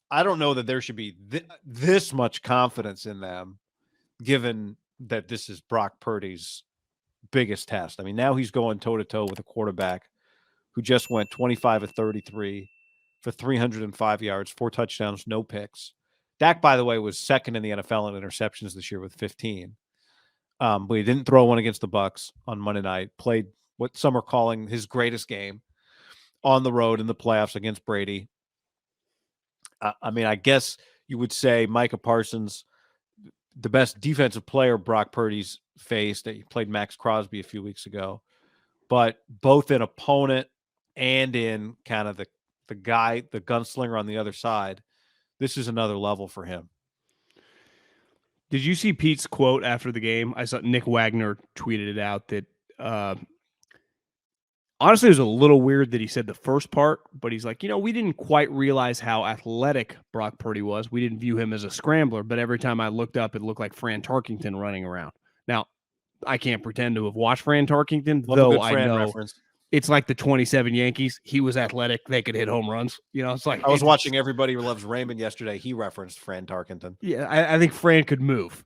I don't know that there should be this much confidence in them, given that this is Brock Purdy's biggest test. I mean, now he's going toe to toe with a quarterback who just went 25 of 33 for 305 yards, 4 touchdowns, no picks. Dak, by the way, was second in the NFL in interceptions this year with 15. But he didn't throw one against the Bucs on Monday night. Played what some are calling his greatest game on the road in the playoffs against Brady. I mean, I guess you would say Micah Parsons, the best defensive player Brock Purdy's faced. He played Max Crosby a few weeks ago. But both in opponent and in kind of the guy, the gunslinger on the other side, this is another level for him. Did you see Pete's quote after the game? I saw Nick Wagner tweeted it out that honestly, it was a little weird that he said the first part, but he's like, we didn't quite realize how athletic Brock Purdy was. We didn't view him as a scrambler, but every time I looked up, it looked like Fran Tarkington running around. Now, I can't pretend to have watched Fran Tarkington, though I know reference. It's like the 27 Yankees. He was athletic. They could hit home runs. It's like I was watching Everybody Loves Raymond yesterday. He referenced Fran Tarkington. Yeah, I think Fran could move.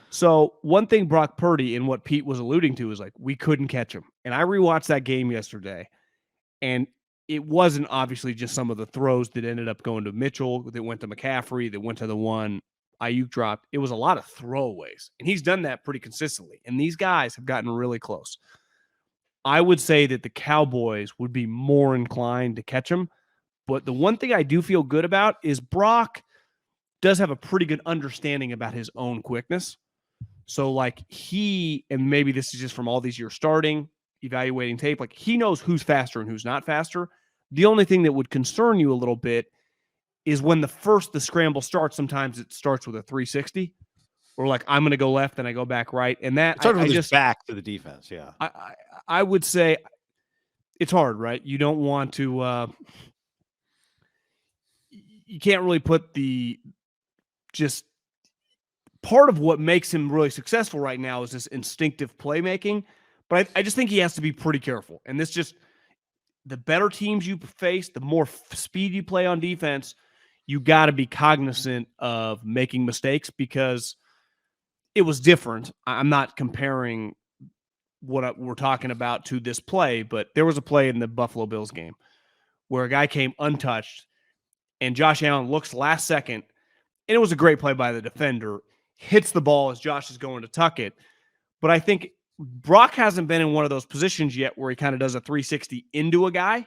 So one thing Brock Purdy and what Pete was alluding to is like, we couldn't catch him. And I rewatched that game yesterday, and it wasn't obviously just some of the throws that ended up going to Mitchell, that went to McCaffrey, that went to the one Ayuk dropped. It was a lot of throwaways, and he's done that pretty consistently. And these guys have gotten really close. I would say that the Cowboys would be more inclined to catch him. But the one thing I do feel good about is Brock does have a pretty good understanding about his own quickness. So like and maybe this is just from all these years starting, evaluating tape, like he knows who's faster and who's not faster. The only thing that would concern you a little bit is when the scramble starts, sometimes it starts with a 360 or like, I'm going to go left and I go back right. And that I just back to the defense. Yeah. I would say it's hard, right? You don't want to, you can't really put just part of what makes him really successful right now is this instinctive playmaking. But I just think he has to be pretty careful. And the better teams you face, the more speed you play on defense, you got to be cognizant of making mistakes because it was different. I'm not comparing what we're talking about to this play, but there was a play in the Buffalo Bills game where a guy came untouched and Josh Allen looks last second, and it was a great play by the defender, hits the ball as Josh is going to tuck it. But I think Brock hasn't been in one of those positions yet where he kind of does a 360 into a guy.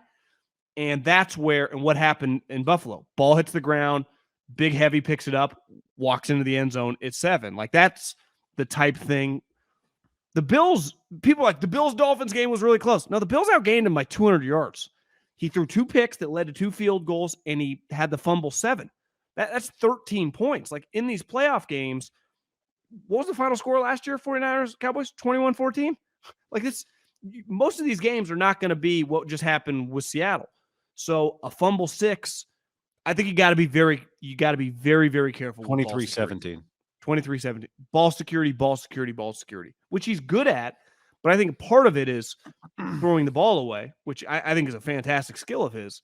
And that's what happened in Buffalo. Ball hits the ground, Big Heavy picks it up, walks into the end zone. It's 7. Like that's the type thing. The Bills, people like the Bills-Dolphins game was really close. No, the Bills outgained him by 200 yards. He threw 2 picks that led to 2 field goals, and he had the fumble 7. That's 13 points. Like in these playoff games, what was the final score last year? 49ers, Cowboys, 21-14? Like this, most of these games are not going to be what just happened with Seattle. So a fumble 6, I think you got to be very, very careful. 23-17. 23-17. Ball security, which he's good at. But I think part of it is throwing the ball away, which I think is a fantastic skill of his.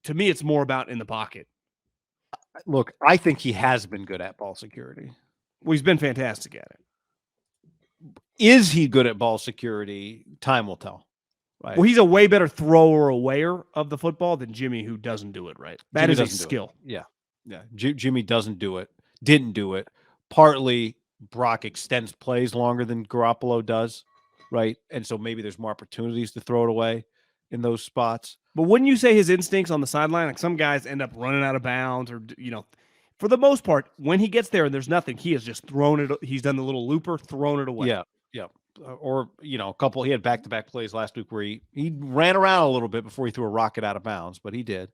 To me, it's more about in the pocket. Look, I think he has been good at ball security. Well, he's been fantastic at it. Is he good at ball security? Time will tell. Right? Well, he's a way better thrower awayer of the football than Jimmy, who doesn't do it right. That is a skill. Yeah. Jimmy doesn't do it. Didn't do it. Partly Brock extends plays longer than Garoppolo does, right? And so maybe there's more opportunities to throw it away in those spots. But wouldn't you say his instincts on the sideline, like some guys end up running out of bounds or, for the most part, when he gets there and there's nothing, he has just thrown it. He's done the little looper, thrown it away. Yeah. Or, a couple, he had back-to-back plays last week where he ran around a little bit before he threw a rocket out of bounds, but he did.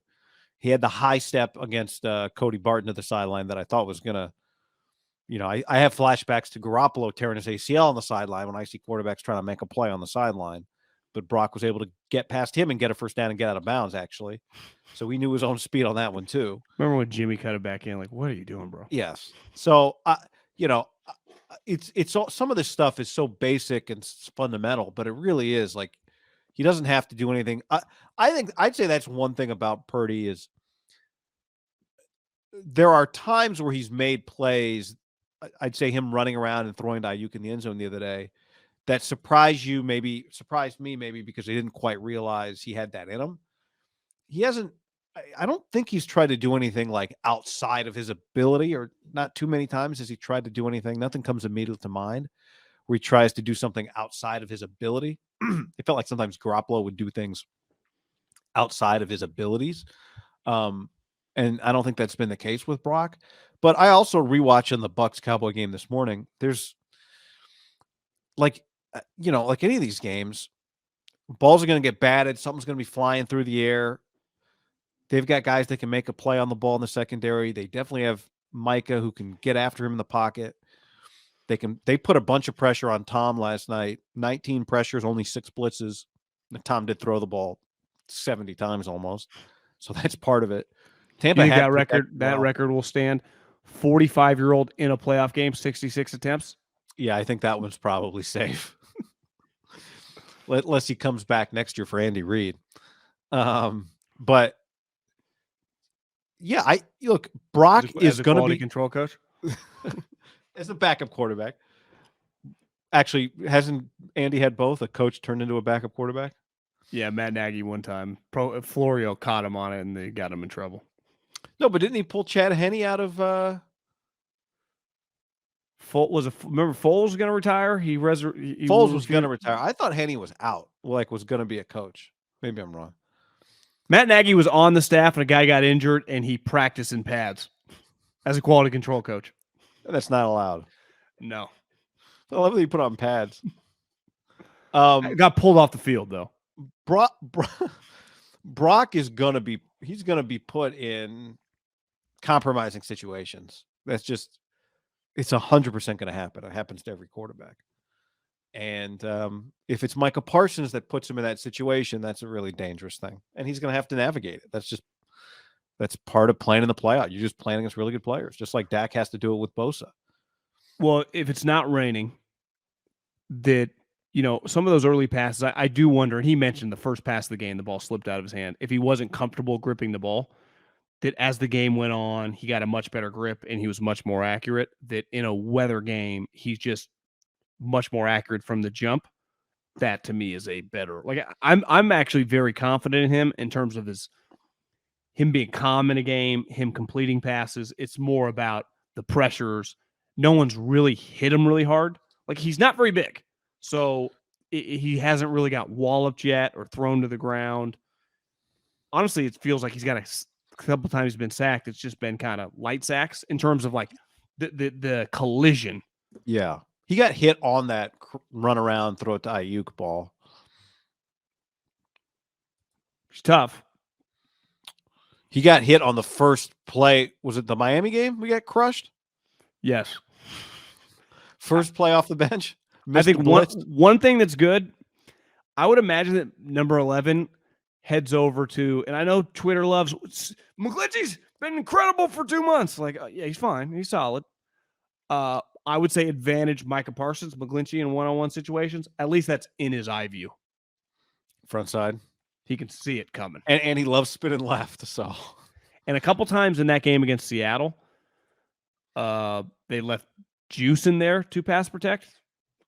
He had the high step against Cody Barton at the sideline that I thought was going to, I have flashbacks to Garoppolo tearing his ACL on the sideline when I see quarterbacks trying to make a play on the sideline. But Brock was able to get past him and get a first down and get out of bounds, actually. So he knew his own speed on that one, too. Remember when Jimmy cut it back in? Like, what are you doing, bro? Yes. So, it's all, some of this stuff is so basic and fundamental, but it really is like he doesn't have to do anything. I think I'd say that's one thing about Purdy is there are times where he's made plays. I'd say him running around and throwing to Ayuk in the end zone the other day that surprised me maybe because they didn't quite realize he had that in him. He hasn't. I don't think he's tried to do anything like outside of his ability, or not too many times has he tried to do anything. Nothing comes immediately to mind where he tries to do something outside of his ability. It felt like sometimes Garoppolo would do things outside of his abilities. And I don't think that's been the case with Brock. But I also rewatching the Bucks Cowboy game this morning. There's like like any of these games, balls are going to get batted. Something's going to be flying through the air. They've got guys that can make a play on the ball in the secondary. They definitely have Micah who can get after him in the pocket. They put a bunch of pressure on Tom last night. 19 pressures, only 6 blitzes. Tom did throw the ball 70 times almost. So that's part of it. Tampa think had that record will stand. 45-year-old in a playoff game, 66 attempts. Yeah, I think that one's probably safe. Unless he comes back next year for Andy Reid. But yeah, look, Brock is going to be control coach as a backup quarterback. Actually, hasn't Andy had both? A coach turned into a backup quarterback? Yeah, Matt Nagy one time. Florio caught him on it, and they got him in trouble. No, but didn't he pull Chad Henne out of? Remember Foles was going to retire? Foles was going to retire. I thought Henne was out. Was going to be a coach. Maybe I'm wrong. Matt Nagy was on the staff, and a guy got injured, and he practiced in pads as a quality control coach. That's not allowed. No. I love that he put on pads. Got pulled off the field though. Brock is gonna be put in compromising situations. That's just it's 100% gonna happen. It happens to every quarterback. And if it's Micah Parsons that puts him in that situation, that's a really dangerous thing. And he's gonna have to navigate it. That's part of playing in the playoff. You're just playing against really good players, just like Dak has to do it with Bosa. Well, if it's not raining, that some of those early passes, I do wonder, and he mentioned the first pass of the game, the ball slipped out of his hand. If he wasn't comfortable gripping the ball, that as the game went on, he got a much better grip and he was much more accurate. That in a weather game, he's just much more accurate from the jump. That to me is a better. I'm actually very confident in him in terms of him being calm in a game, him completing passes. It's more about the pressures. No one's really hit him really hard. He's not very big. So he hasn't really got walloped yet or thrown to the ground. Honestly, it feels like he's got a couple times he's been sacked. It's just been kind of light sacks in terms of the collision. Yeah. He got hit on that run around, throw it to Ayuk ball. It's tough. He got hit on the first play. Was it the Miami game? We got crushed? Yes. First play off the bench. I think one thing that's good, I would imagine that number 11 heads over to, and I know Twitter loves, McGlinchey's been incredible for 2 months. Yeah, he's fine. He's solid. I would say advantage Micah Parsons, McGlinchey in one-on-one situations. At least that's in his eye view. Front side. He can see it coming. And he loves spinning left. So, and a couple times in that game against Seattle, they left Juice in there to pass protect.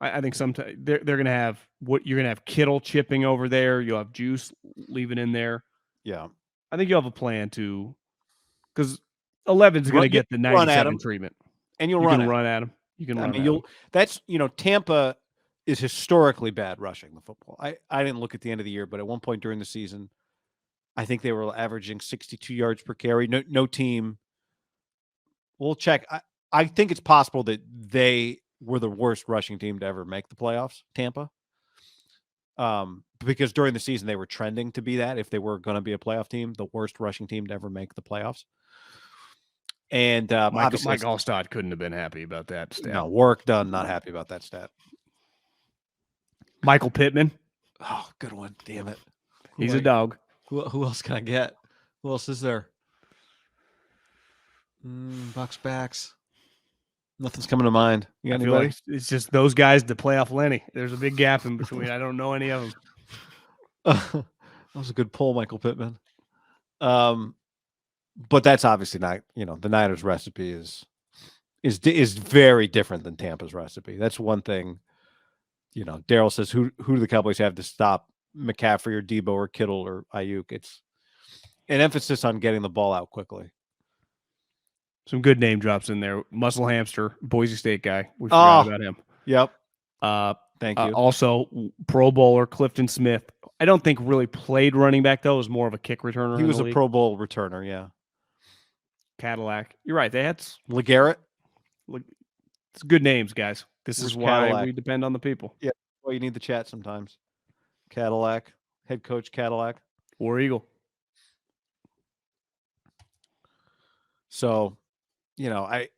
I think sometimes they're going to have you're going to have Kittle chipping over there. You'll have Juice leaving in there. Yeah. I think you'll have a plan because 11's going to get the 97 treatment. And you can run at him. You can run at him. That's, Tampa is historically bad rushing the football. I didn't look at the end of the year, but at one point during the season, I think they were averaging 62 yards per carry. No team. We'll check. I think it's possible that they were the worst rushing team to ever make the playoffs, Tampa. Because during the season they were trending to be that if they were going to be a playoff team, the worst rushing team to ever make the playoffs. And Mike Allstott couldn't have been happy about that stat. No, work done. Not happy about that stat. Michael Pittman. Oh, good one. Damn it. He's a dog. Who else can I get? Who else is there? Bucks backs. Nothing's coming to mind. You got anybody? It's just those guys to playoff Lenny. There's a big gap in between. I don't know any of them. That was a good pull, Michael Pittman. but that's obviously not, the Niners recipe is very different than Tampa's recipe. That's one thing. Daryl says, who do the Cowboys have to stop McCaffrey or Debo or Kittle or Ayuk? It's an emphasis on getting the ball out quickly. Some good name drops in there. Muscle Hamster, Boise State guy. We forgot about him. Yep. Thank you. Also, Pro Bowler Clifton Smith. I don't think really played running back, though. Was more of a kick returner. He was a Pro Bowl returner, yeah. Cadillac. You're right. They had LeGarrette. It's good names, guys. This is why we depend on the people. Yeah. Well, you need the chat sometimes. Cadillac. Head coach Cadillac. War Eagle. So, I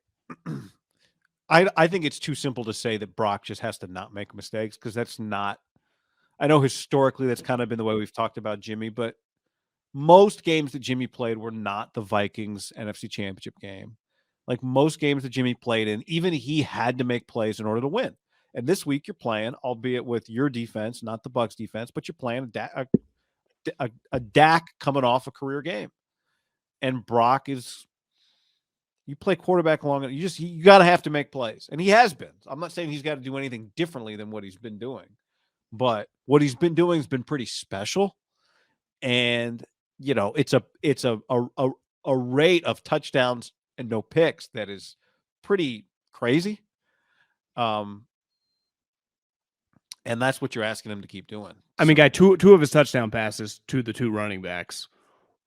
think it's too simple to say that Brock just has to not make mistakes, because that's not. I know historically that's kind of been the way we've talked about Jimmy, but most games that Jimmy played were not the Vikings NFC Championship game. Like most games that Jimmy played in, even he had to make plays in order to win. And this week you're playing, albeit with your defense, not the Bucs defense, but you're playing a Dak coming off a career game. And Brock is. You play quarterback long, you got to have to make plays. And he has been. I'm not saying he's got to do anything differently than what he's been doing, but what he's been doing has been pretty special. And, it's a rate of touchdowns and no picks that is pretty crazy. And that's what you're asking him to keep doing. I mean, guy, two of his touchdown passes to the two running backs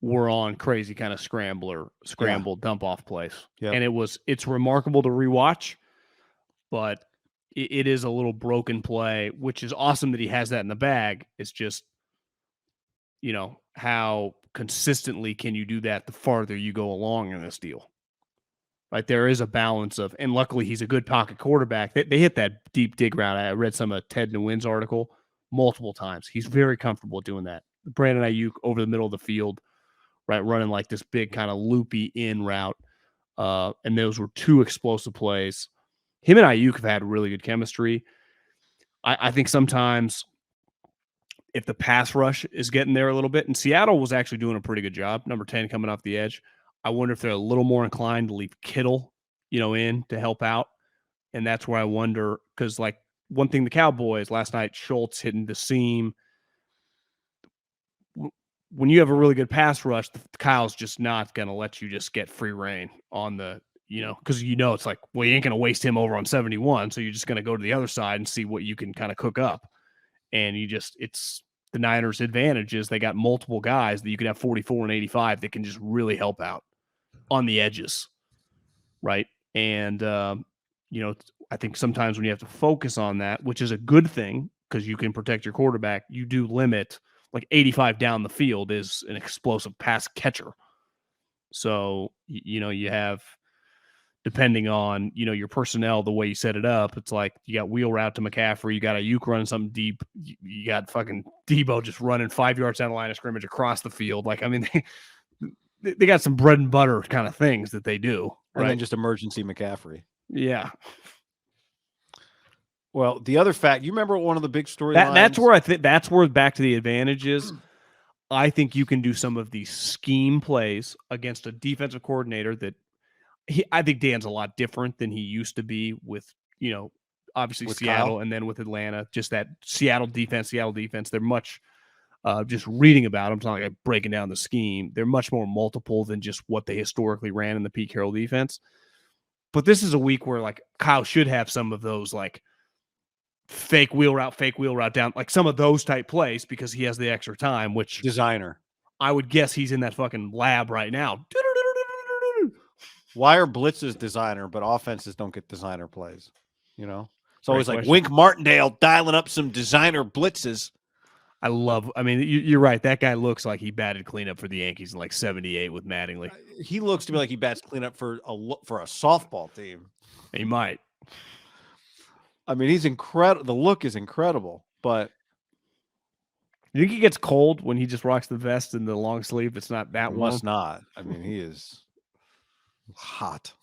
were on crazy kind of scramble dump off plays. Yep. And it's remarkable to rewatch, but it is a little broken play, which is awesome that he has that in the bag. It's just, how consistently can you do that the farther you go along in this deal? Right? There is a balance of, and luckily he's a good pocket quarterback. They hit that deep dig route. I read some of Ted Nguyen's article multiple times. He's very comfortable doing that. Brandon Ayuk over the middle of the field, right, running like this big kind of loopy in route. And those were two explosive plays. Him and Ayuk have had really good chemistry. I think sometimes if the pass rush is getting there a little bit, and Seattle was actually doing a pretty good job, number 10 coming off the edge, I wonder if they're a little more inclined to leave Kittle, in to help out. And that's where I wonder, because like one thing the Cowboys last night, Schultz hitting the seam. When you have a really good pass rush, Kyle's just not going to let you just get free reign on the, because it's like, well, you ain't going to waste him over on 71. So you're just going to go to the other side and see what you can kind of cook up. And it's the Niners' advantage is they got multiple guys that you can have 44 and 85 that can just really help out on the edges. Right. And, I think sometimes when you have to focus on that, which is a good thing because you can protect your quarterback, you do limit. Like 85 down the field is an explosive pass catcher. So, you have, depending on, your personnel, the way you set it up, it's like you got wheel route to McCaffrey, you got Ayuk running something deep, you got fucking Debo just running 5 yards down the line of scrimmage across the field. Like, I mean, they got some bread and butter kind of things that they do. And right? then just emergency McCaffrey. Yeah. Well, the other fact, you remember one of the big storylines? That's where I think that's where back to the advantages. I think you can do some of these scheme plays against a defensive coordinator that I think Dan's a lot different than he used to be with, obviously with Seattle Kyle. And then with Atlanta, just that Seattle defense. They're much just reading about them. It's not like breaking down the scheme. They're much more multiple than just what they historically ran in the Pete Carroll defense. But this is a week where like Kyle should have some of those like fake wheel route down, like some of those type plays because he has the extra time, which designer. I would guess he's in that fucking lab right now. Why are blitzes designer, but offenses don't get designer plays? It's always like Wink Martindale dialing up some designer blitzes. You're right. That guy looks like he batted cleanup for the Yankees in like 78 with Mattingly. He looks to me like he bats cleanup for a softball team. He might. I mean, he's incredible. The look is incredible, but you think he gets cold when he just rocks the vest and the long sleeve? It's not that warm. Must not. I mean, he is hot.